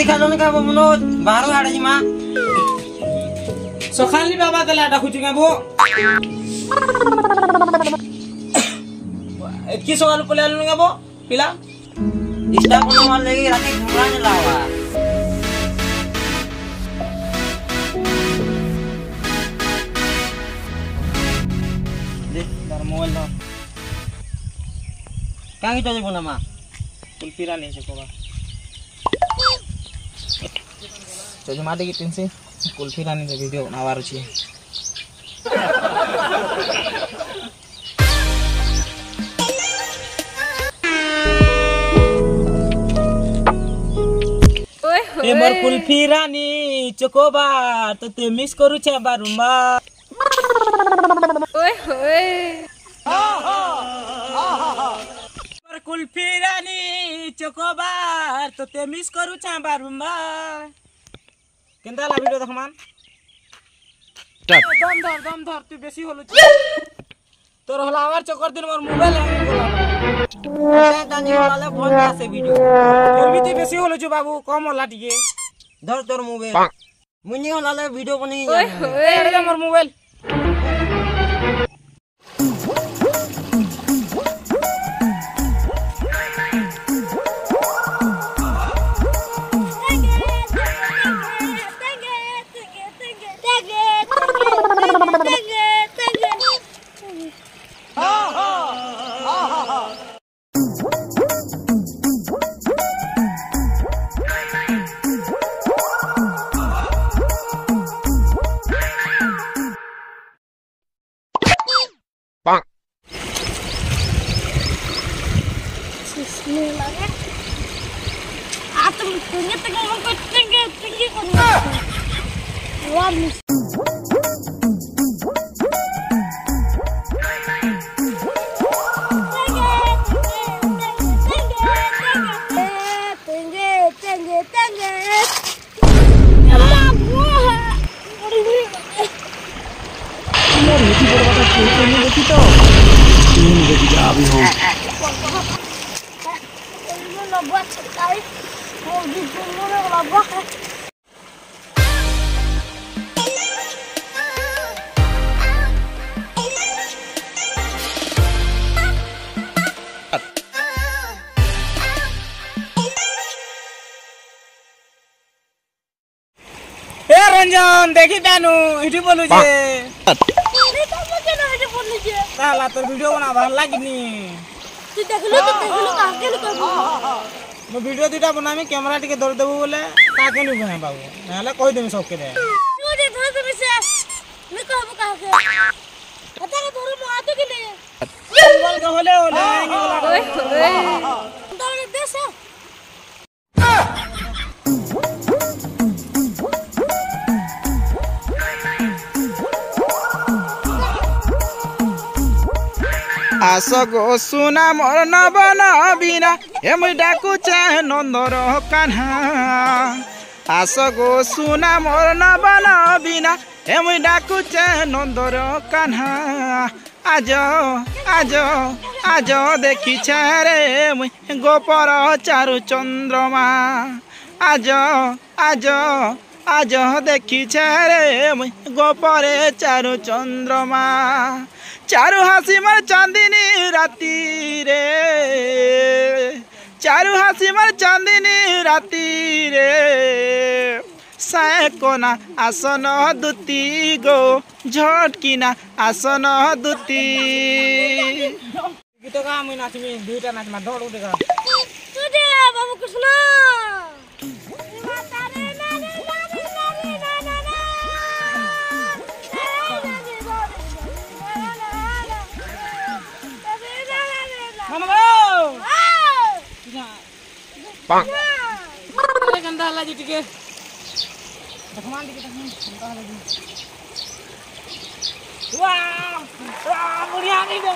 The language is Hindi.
खालो का बोलो बाहर आड़े जी मां सखाली बाबा तला डाकुची का बो की सवाल पले आलू का बो पिला इस्टा को मार लेगी राती घुमाने लावा देख तार मोबाइल लो कांगी तो जेबो ना मां कुलपीरा नहीं से कोबा तो जमा दे की तीन से कुलपीरा नहीं से वीडियो बनावार छी ए मोर कुलपीरा नी चोकोबार तो ते मिस करू छे बारुमा ओए होए मोर कुलपीरा नी चोकोबार तो ते मिस करू छे बारुमा केंदा ला वीडियो देखमान दम धर तू बेसी होलु तोर होला आवर चक्कर दिन मोर मोबाइल हैंग होला दानी वाले फोन से वीडियो फिर भी बेसी होलु छु बाबू कम होला टिके धर तोर मोबाइल मुनी होला वीडियो बनी ओए मोर मोबाइल रंजन देखी तानु इठी बोलु जे अरे तो मके न इठी बोलु जे ताला तोर वीडियो बना ভাল लागिनी तू देखलो काके ल करबो मो वीडियो दुटा बनामी कैमरा टिके धर देबो बोले काके नु बहे बाबू नाले कहि देमी सबके दे तू जे धर देबे से मैं कहबो काके अता के तोर मो आतो के ले मोबाइल का होले होले ओए तो देश आस गो सुना मोर नबन बिना हे मुई डाकू चे नंदर कान्हा आस गो सुना मोर नबन बिना हे मुई डाकू चे नंदर कान्हा आज आज आज देखी रे मुई गोपर चारु चंद्रमा आज आज आज देखी रे मुई गोपरे चारु चंद्रमा चारु हासी मर चांदनी राती रे चारु हासी मर चांदनी राती रे सायकोना आसन दुती गो झटकिना आसन दुती गीत का मैं नाचमी दुईटा नाचमा दौड़ उठेगा तू दे बाबू कृष्ण अरे गंदा ला जी टिके देखमान टिके गंदा ला जी वाह वाह बढ़िया नहीं दे